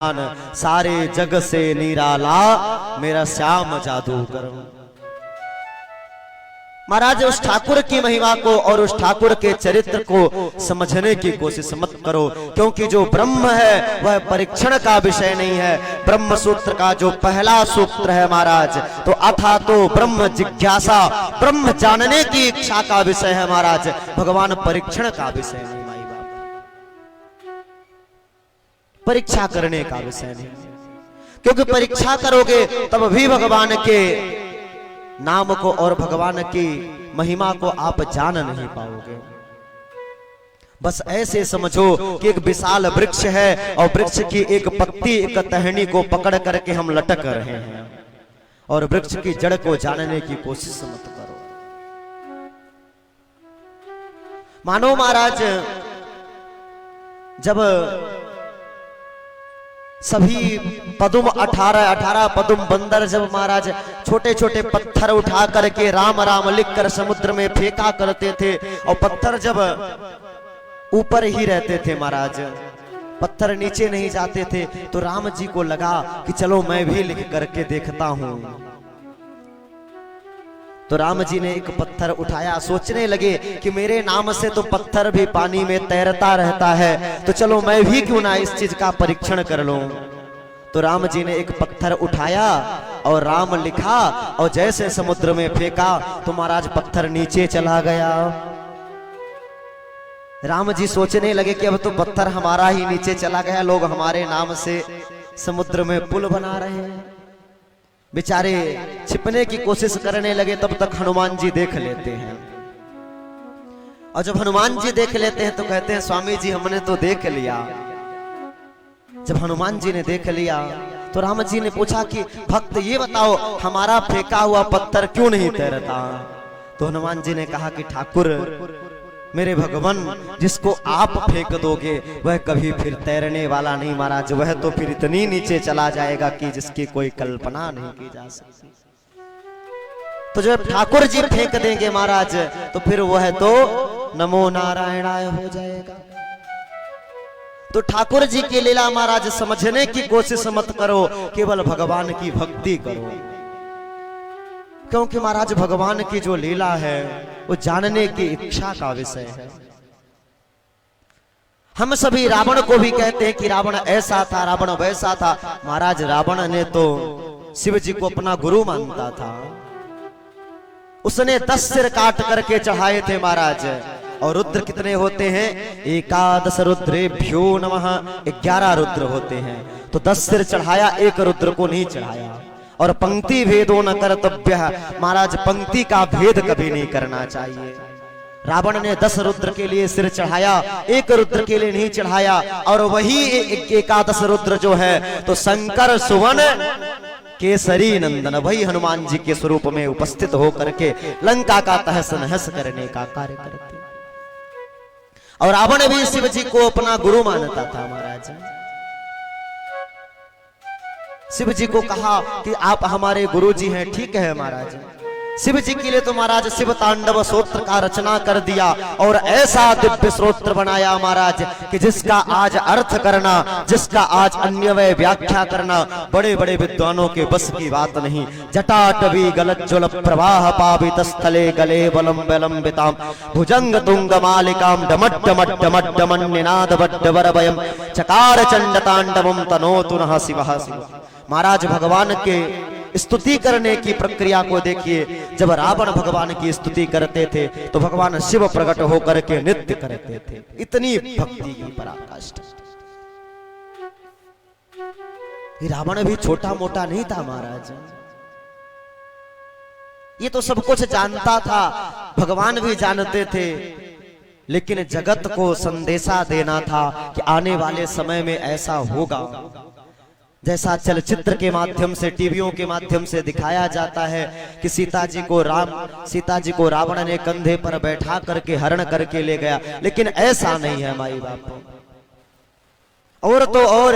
सारे जग से निराला मेरा श्याम जादूगर। महाराज उस ठाकुर की महिमा को और उस ठाकुर के चरित्र को समझने की कोशिश मत करो, क्योंकि जो ब्रह्म है वह परीक्षण का विषय नहीं है। ब्रह्म सूत्र का जो पहला सूत्र है महाराज, तो अथा तो ब्रह्म जिज्ञासा, ब्रह्म जानने की इच्छा का विषय है महाराज, भगवान परीक्षण का विषय नहीं, माई बाप परीक्षा करने का विषय नहीं। क्योंकि परीक्षा करोगे तब भी भगवान के नाम को और भगवान की महिमा को आप जान नहीं पाओगे। बस ऐसे समझो कि एक विशाल वृक्ष है और वृक्ष की एक पत्ती, एक टहनी को पकड़ करके हम लटक रहे हैं, और वृक्ष की जड़ को जानने की कोशिश मत करो। मानो महाराज जब सभी पदुम 18 पदुम बंदर जब महाराज छोटे छोटे पत्थर उठा करके राम राम लिखकर समुद्र में फेंका करते थे, और पत्थर जब ऊपर ही रहते थे महाराज, पत्थर नीचे नहीं जाते थे, तो राम जी को लगा कि चलो मैं भी लिख करके देखता हूं। तो राम जी ने एक पत्थर उठाया, सोचने लगे कि मेरे नाम से तो पत्थर भी पानी में तैरता रहता है, तो चलो मैं भी क्यों ना इस चीज का परीक्षण कर लूं। तो राम जी ने एक पत्थर उठाया और राम लिखा, और जैसे समुद्र में फेंका तो महाराज पत्थर नीचे चला गया। राम जी सोचने लगे कि अब तो पत्थर हमारा ही नीचे चला गया, लोग हमारे नाम से समुद्र में पुल बना रहे हैं। बेचारे छिपने की कोशिश करने लगे, तब तक हनुमान जी देख लेते हैं, और जब हनुमान जी देख लेते हैं तो कहते हैं स्वामी जी हमने तो देख लिया। जब हनुमान जी ने देख लिया तो राम जी ने पूछा कि भक्त ये बताओ हमारा फेंका हुआ पत्थर क्यों नहीं तैरता। तो हनुमान जी ने कहा कि ठाकुर मेरे भगवान, जिसको आप फेंक दोगे वह कभी फिर तैरने वाला नहीं महाराज, वह तो फिर इतनी नीचे चला जाएगा कि जिसकी कोई कल्पना नहीं की जा सकती। तो जब ठाकुर जी फेंक देंगे महाराज तो फिर वह तो नमो नारायणाय हो जाएगा। तो ठाकुर जी की लीला महाराज समझने की कोशिश मत करो, केवल भगवान की भक्ति करो, क्योंकि महाराज भगवान की जो लीला है वो जानने की इच्छा का विषय है। हम सभी रावण को भी कहते हैं कि रावण ऐसा था, रावण वैसा था। महाराज रावण ने तो शिव जी को अपना गुरु मानता था, उसने 10 सिर काट करके चढ़ाए थे महाराज। और रुद्र कितने होते हैं? 11 रुद्रेभ्यो नमः, 11 रुद्र होते हैं। तो 10 सिर चढ़ाया, एक रुद्र को नहीं चढ़ाया। और पंक्ति भेदो न कर्तव्य, महाराज पंक्ति का भेद कभी नहीं करना चाहिए। रावण ने 10 रुद्र के लिए सिर चढ़ाया, एक रुद्र के लिए नहीं चढ़ाया। और वही 11 रुद्र जो है तो शंकर सुवन केसरी नंदन, वही हनुमान जी के स्वरूप में उपस्थित होकर के लंका का तहस नहस करने का कार्य करते। और रावण भी शिव जी को अपना गुरु मानता था महाराज। शिव जी को कहा कि आप हमारे गुरु जी हैं, ठीक है महाराज। शिव जी के लिए तो महाराज शिव तांडव स्तोत्र का रचना कर दिया, और ऐसा दिव्य स्तोत्र बनाया महाराज कि जिसका आज अर्थ करना, जिसका आज अन्वय व्याख्या करना बड़े बड़े विद्वानों के बस की बात नहीं। जटाटवी गलज्ज्वल प्रवाह पावित स्थले गले बलम विलंबिताम भुजंग तुंग मालिकाम डमट डमट डमट डमन निनाद वड्डवर वयम चकार चंड तांडवम तनोतु नः शिवः शिव। महाराज भगवान के स्तुति करने की प्रक्रिया को देखिए। जब रावण भगवान की स्तुति करते थे तो भगवान शिव प्रकट होकर के नृत्य करते थे। इतनी भक्ति की पराकाष्ठा। रावण भी छोटा मोटा नहीं था महाराज, ये तो सब कुछ जानता था, भगवान भी जानते थे, लेकिन जगत को संदेशा देना था कि आने वाले समय में ऐसा होगा। जैसा चलचित्र के माध्यम से, टीवियों के माध्यम से दिखाया जाता है कि सीता जी को रावण ने कंधे पर बैठा करके हरण करके ले गया, लेकिन ऐसा नहीं है माई बाप। और तो और